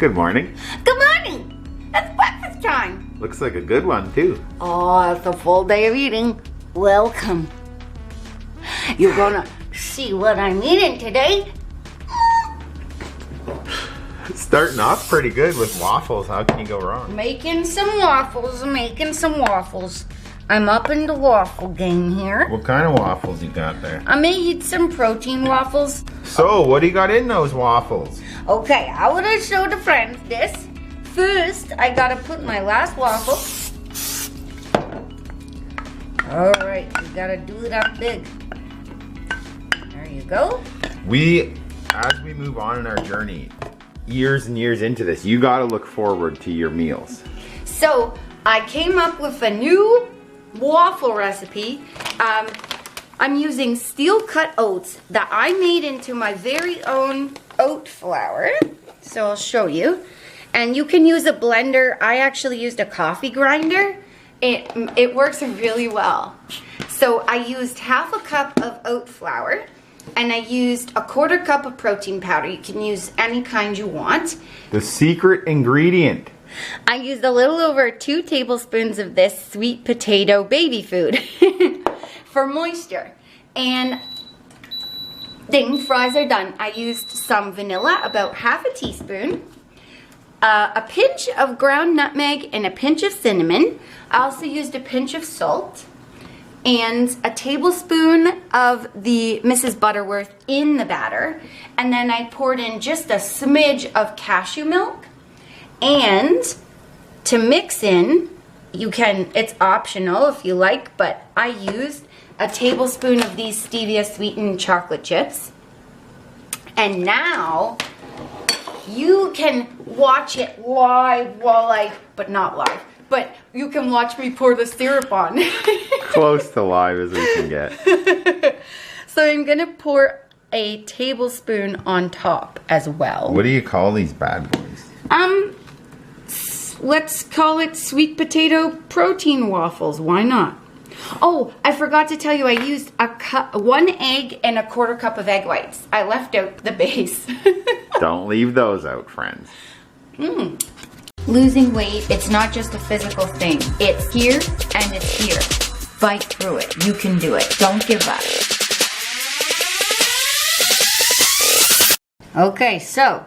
Good morning. Good morning. It's breakfast time. Looks like a good one, too. Oh, it's a full day of eating. Welcome. You're gonna see what I'm eating today. Starting off pretty good with waffles. How can you go wrong? Making some waffles. I'm up in the waffle game here. What kind of waffles you got there? I made some protein waffles. So, what do you got in those waffles? Okay, I want to show the friends this. First, I gotta put my last waffle. Alright, you gotta do it up big. There you go. As we move on in our journey, years and years into this, you gotta look forward to your meals. So, I came up with a new waffle recipe. I'm using steel cut oats that I made into my very own oat flour. So I'll show you. And you can use a blender. I actually used a coffee grinder. It works really well. So I used half a cup of oat flour and I used a 1/4 cup of protein powder. You can use any kind you want. The secret ingredient. I used a little over 2 tablespoons of this sweet potato baby food for moisture. And then fries are done. I used some vanilla, about half a teaspoon, a pinch of ground nutmeg, and a pinch of cinnamon. I also used a pinch of salt and a tablespoon of the Mrs. Butterworth in the batter. And then I poured in just a smidge of cashew milk. And to mix in, it's optional if you like, but I used a tablespoon of these stevia sweetened chocolate chips. And now you can watch it live but not live, but you can watch me pour the syrup on. Close to live as we can get. So I'm gonna pour a tablespoon on top as well. What do you call these bad boys? Let's call it sweet potato protein waffles. Why not? Oh, I forgot to tell you, I used 1 egg and a 1/4 cup of egg whites. I left out the base. Don't leave those out, friends. Losing weight, it's not just a physical thing. It's here and it's here. Fight through it. You can do it. Don't give up. Okay, so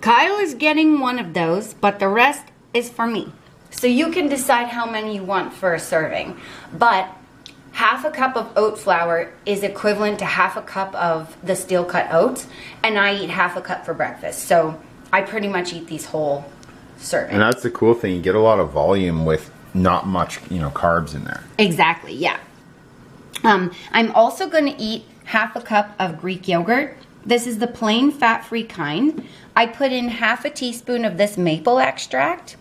Kyle is getting one of those, but the rest is for me. So you can decide how many you want for a serving. But half a cup of oat flour is equivalent to half a cup of the steel cut oats, and I eat half a cup for breakfast. So I pretty much eat these whole serving. And that's the cool thing. You get a lot of volume with not much, carbs in there. Exactly, yeah. I'm also going to eat half a cup of Greek yogurt. This is the plain fat-free kind. I put in half a teaspoon of this maple extract,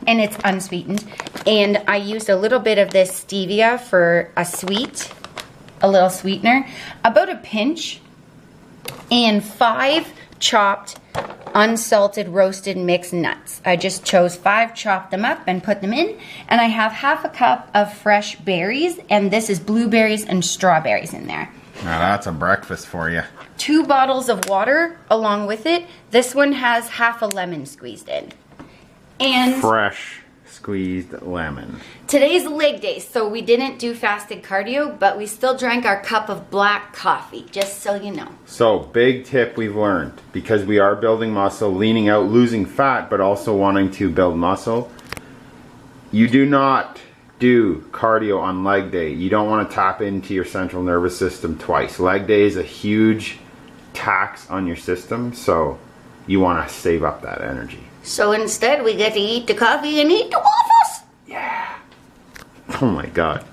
and it's unsweetened. And I used a little bit of this stevia for a little sweetener, about a pinch, and 5 chopped, unsalted, roasted mixed nuts. I just chose 5, chopped them up, and put them in. And I have half a cup of fresh berries, and this is blueberries and strawberries in there. Now that's a breakfast for you. 2 bottles of water along with it. This one has half a lemon squeezed in. And fresh squeezed lemon. Today's leg day, so we didn't do fasted cardio, but we still drank our cup of black coffee, just so you know. So, big tip we've learned, because we are building muscle, leaning out, losing fat, but also wanting to build muscle. You do not do cardio on leg day. You don't want to tap into your central nervous system twice. Leg day is a huge tax on your system, so you want to save up that energy. So instead we get to eat the coffee and eat the waffles. Yeah. Oh my God.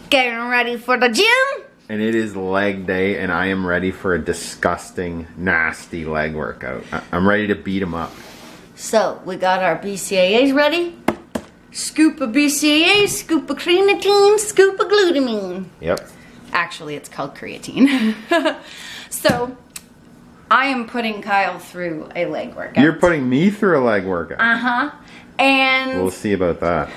Getting ready for the gym. And it is leg day, and I am ready for a disgusting, nasty leg workout. I'm ready to beat them up. So we got our BCAAs ready. Scoop of BCAA, scoop of creatine, scoop of glutamine. Yep. Actually, it's called creatine. So, I am putting Kyle through a leg workout. You're putting me through a leg workout. Uh-huh. And we'll see about that.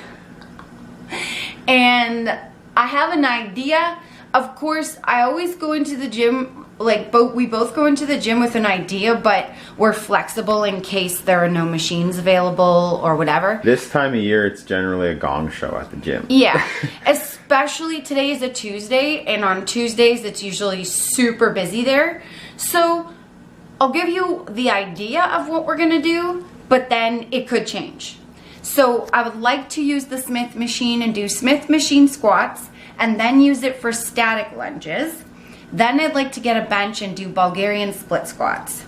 And I have an idea. Of course, I always go into the gym like we both go into the gym with an idea, but we're flexible in case there are no machines available or whatever. This time of year, it's generally a gong show at the gym. Yeah, especially today is a Tuesday, and on Tuesdays it's usually super busy there. So I'll give you the idea of what we're gonna do, but then it could change. So I would like to use the Smith machine and do Smith machine squats, and then use it for static lunges. Then I'd like to get a bench and do Bulgarian split squats.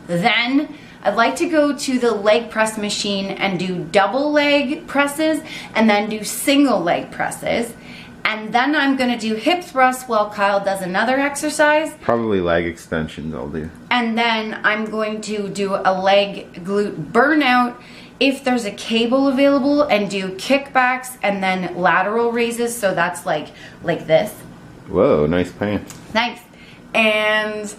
Then I'd like to go to the leg press machine and do double leg presses, and then do single leg presses. And then I'm gonna do hip thrusts while Kyle does another exercise. Probably leg extensions I'll do. And then I'm going to do a leg glute burnout if there's a cable available, and do kickbacks and then lateral raises. So that's like this. Whoa, nice pants. Thanks. And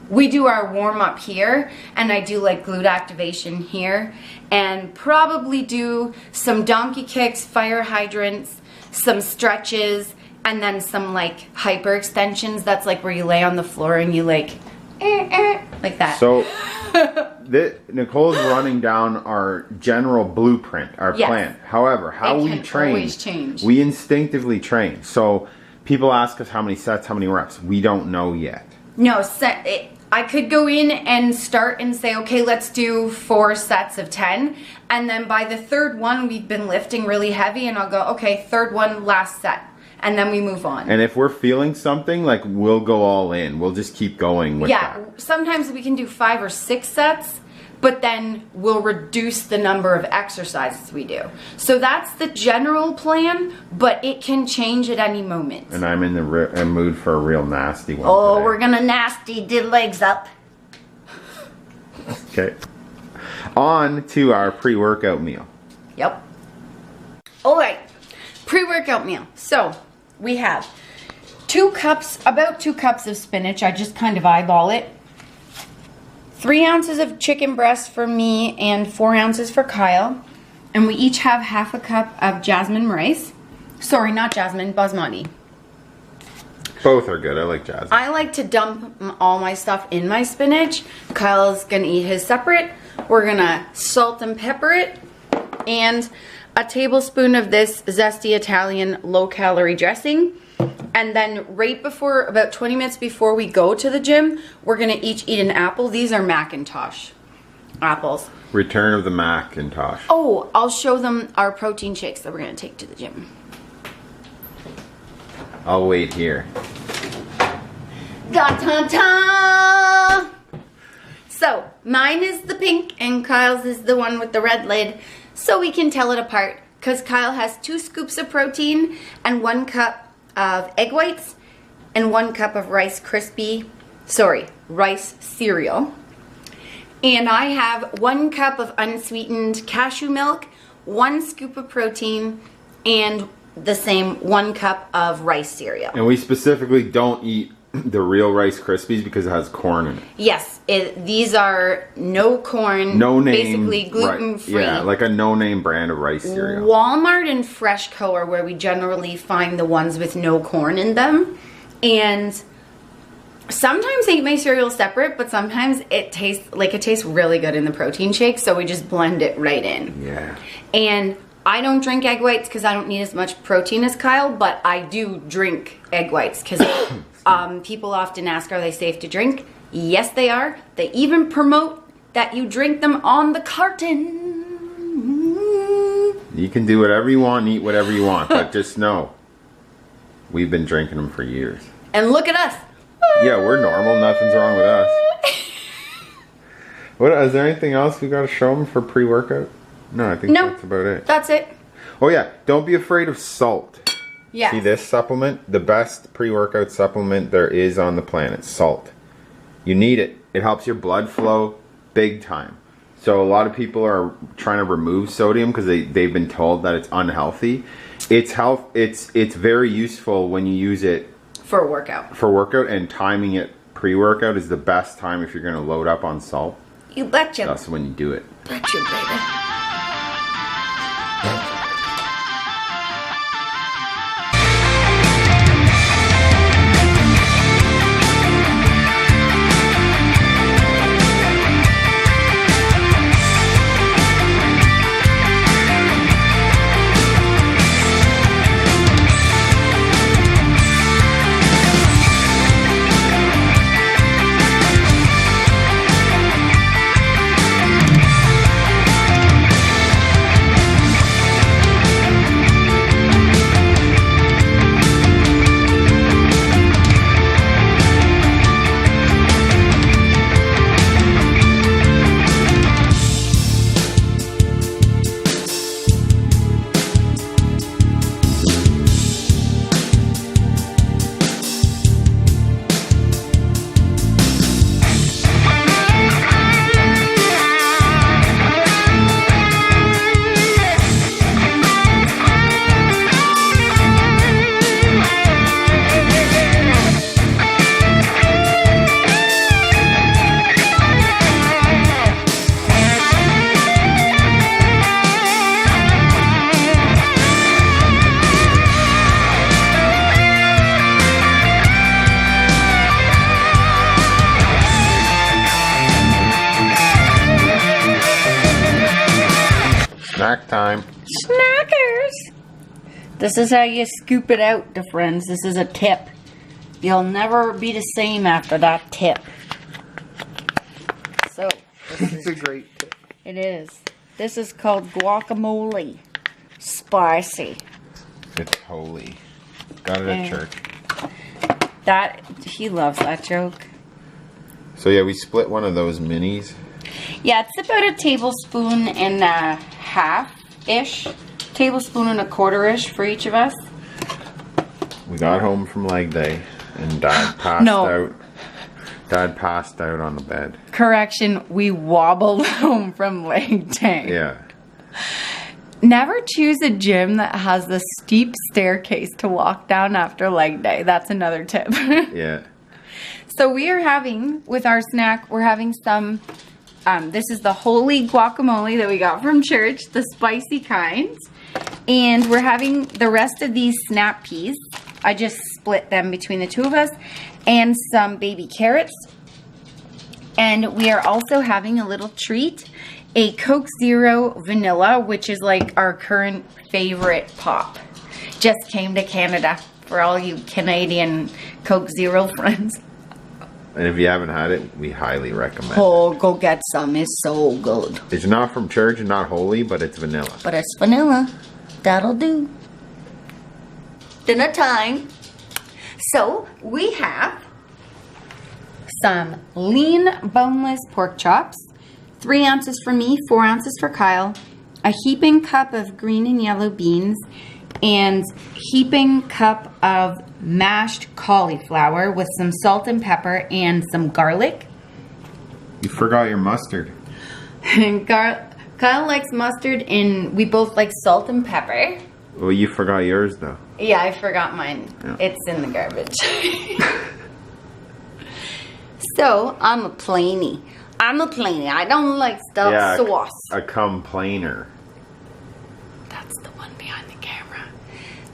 we do our warm up here, and I do like glute activation here, and probably do some donkey kicks, fire hydrants, some stretches, and then some like hyper extensions. That's like where you lay on the floor and you like that. So Nicole's running down our general blueprint, our plan. However, how we train, we instinctively train. So people ask us how many sets, how many reps. We don't know yet. No, I could go in and start and say, okay, let's do 4 sets of 10. And then by the third one, we've been lifting really heavy, and I'll go, okay, third one, last set. And then we move on. And if we're feeling something, like, we'll go all in. We'll just keep going with that. Yeah, sometimes we can do 5 or 6 sets, but then we'll reduce the number of exercises we do. So that's the general plan, but it can change at any moment. And I'm in the mood for a real nasty one today. We're gonna nasty the legs up. Okay. On to our pre-workout meal. Yep. All right, pre-workout meal. So we have 2 cups, about 2 cups of spinach. I just kind of eyeball it. 3 ounces of chicken breast for me and 4 ounces for Kyle. And we each have half a cup of jasmine rice. Sorry, not jasmine, basmati. Both are good. I like jasmine. I like to dump all my stuff in my spinach. Kyle's gonna eat his separate. We're gonna salt and pepper it. And a tablespoon of this zesty Italian low-calorie dressing. And then right before, about 20 minutes before we go to the gym, we're gonna each eat an apple. These are Macintosh apples. Return of the Macintosh. Oh, I'll show them our protein shakes that we're gonna take to the gym. I'll wait here. Da-ta-ta! So, mine is the pink and Kyle's is the one with the red lid, so we can tell it apart. Because Kyle has 2 scoops of protein and 1 cup of egg whites and 1 cup of rice cereal. And I have 1 cup of unsweetened cashew milk, 1 scoop of protein, and the same 1 cup of rice cereal. And we specifically don't eat the real Rice Krispies because it has corn in it. Yes, these are no corn, no name, basically gluten-free. Yeah, like a no-name brand of rice cereal. Walmart and Freshco are where we generally find the ones with no corn in them. And sometimes I eat my cereal separate, but sometimes it tastes really good in the protein shake, so we just blend it right in. Yeah. And I don't drink egg whites because I don't need as much protein as Kyle, but I do drink egg whites because people often ask, are they safe to drink? Yes, they are. They even promote that you drink them on the carton. You can do whatever you want and eat whatever you want, but just know, we've been drinking them for years. And look at us. Yeah, we're normal. Nothing's wrong with us. Is there anything else we got to show them for pre-workout? No, I think that's about it. That's it. Oh yeah, don't be afraid of salt. Yeah. See this supplement? The best pre-workout supplement there is on the planet, salt. You need it. It helps your blood flow big time. So a lot of people are trying to remove sodium because they've been told that it's unhealthy. It's very useful when you use it for a workout. For workout, and timing it pre-workout is the best time if you're going to load up on salt. You betcha. That's when you do it. Betcha, baby. Snack time. Snackers! This is how you scoop it out, friends. This is a tip. You'll never be the same after that tip. So, It's a great tip. it is. This is called guacamole. Spicy. It's holy. Got it at church. He loves that joke. So yeah, we split one of those minis. Yeah, it's about a tablespoon and a half-ish. Tablespoon and a quarter-ish for each of us. We got home from leg day and Dad passed out. Dad passed out on the bed. Correction, we wobbled home from leg day. Yeah. Never choose a gym that has the steep staircase to walk down after leg day. That's another tip. Yeah. So we are having, with our snack, we're having some, this is the holy guacamole that we got from church, the spicy kind. And we're having the rest of these snap peas. I just split them between the two of us. And some baby carrots. And we are also having a little treat. A Coke Zero Vanilla, which is like our current favorite pop. Just came to Canada for all you Canadian Coke Zero friends. And if you haven't had it, we highly recommend Oh, go get some. It's so good. It's not from church and not holy, but it's vanilla. But it's vanilla. That'll do. Dinner time. So, we have some lean boneless pork chops. 3 ounces for me, 4 ounces for Kyle. A heaping cup of green and yellow beans. And heaping cup of mashed cauliflower with some salt and pepper and some garlic. You forgot your mustard. Kyle likes mustard and we both like salt and pepper. Well, you forgot yours though. Yeah, I forgot mine. Yeah. It's in the garbage. So, I'm a plainie. I don't like stuff sauce. A complainer. That's the one behind the camera.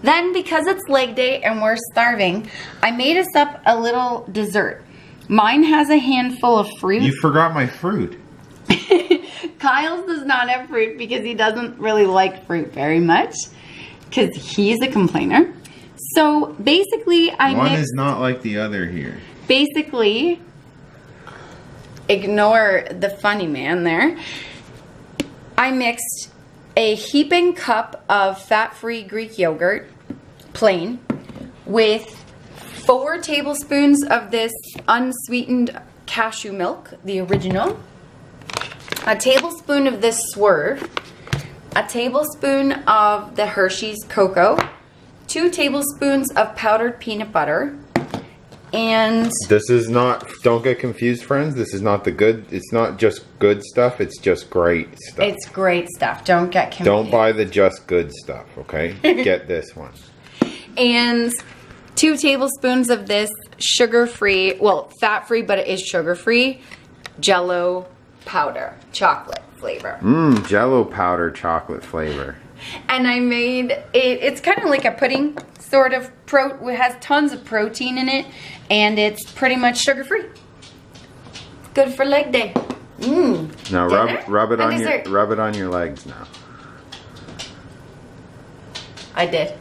Then, because it's leg day and we're starving, I made us up a little dessert. Mine has a handful of fruit. You forgot my fruit. Kyle's does not have fruit because he doesn't really like fruit very much. Because he's a complainer. So, basically, One is not like the other here. Basically, ignore the funny man there. I mixed a heaping cup of fat-free Greek yogurt, plain, with 4 tablespoons of this unsweetened cashew milk, the original, a tablespoon of this Swerve, a tablespoon of the Hershey's cocoa, 2 tablespoons of powdered peanut butter, and This is not, don't get confused friends, this is not the good, it's not just good stuff, it's just great stuff. it's great stuff. Don't get confused. Don't buy the just good stuff, okay? Get this one. And 2 tablespoons of this sugar-free, well, fat-free, but it is sugar-free, Jell-O powder, chocolate flavor. Jell-O powder chocolate flavor. And I made it, it's kind of like a pudding, sort of, it has tons of protein in it, and it's pretty much sugar-free. Good for leg day. Now rub it And on your legs now. I did.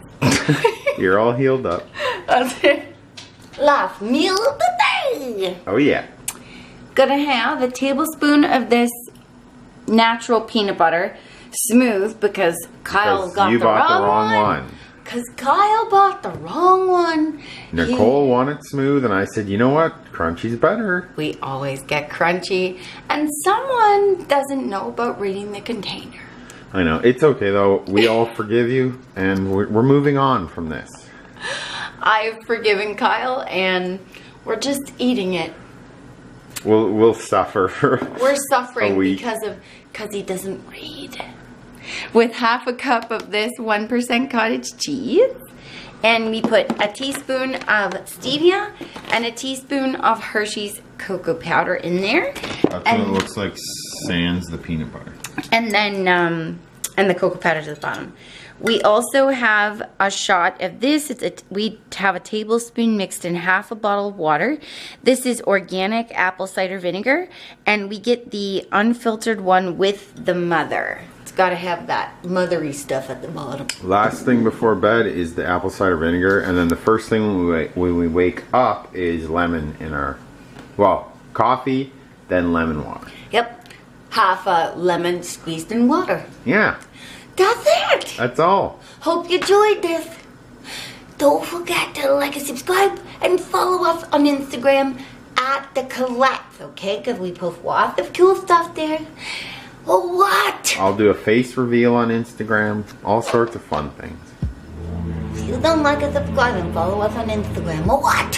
You're all healed up. That's it. Last meal of the day. Oh yeah. Gonna have a tablespoon of this natural peanut butter, smooth because Kyle got you the bought the wrong wrong one. one. Because Kyle bought the wrong one. Nicole wanted smooth, and I said, you know what? Crunchy's better. We always get crunchy, and someone doesn't know about reading the container. I know. It's okay, though. We all forgive you, and we're moving on from this. I've forgiven Kyle, and we're just eating it. We'll suffer for We're suffering a week. because he doesn't read. With half a cup of this 1% cottage cheese. And we put a teaspoon of stevia and a teaspoon of Hershey's cocoa powder in there. That's what it looks like sans the peanut butter. And then, and the cocoa powder to the bottom. We also have a shot of this. We have a tablespoon mixed in half a bottle of water. This is organic apple cider vinegar. And we get the unfiltered one with the mother. It's gotta have that mothery stuff at the bottom. Last thing before bed is the apple cider vinegar, and then the first thing when we wake up is lemon in our, well, coffee, then lemon water. Yep, half a lemon squeezed in water. Yeah. That's it. That's all. Hope you enjoyed this. Don't forget to like and subscribe and follow us on Instagram at the Collects, okay? Because we post lots of cool stuff there. Oh, what? I'll do a face reveal on Instagram. All sorts of fun things. If you don't like and subscribe and follow us on Instagram, or what?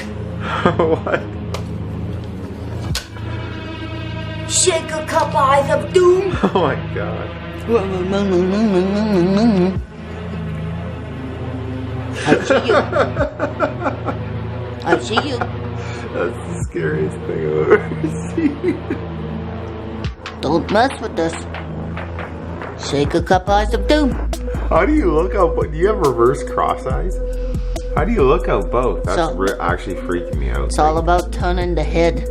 What? Shake a couple eyes of doom. Oh my god. I see you. I see you. That's the scariest thing I've ever seen. Don't mess with us. Shake a couple eyes of doom. How do you look out? Do you have reverse cross eyes? How do you look out both? That's actually freaking me out. It's all about turning the head.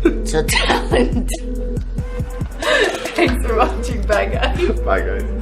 It's a talent. Thanks for watching. Bye, guys. Bye, guys.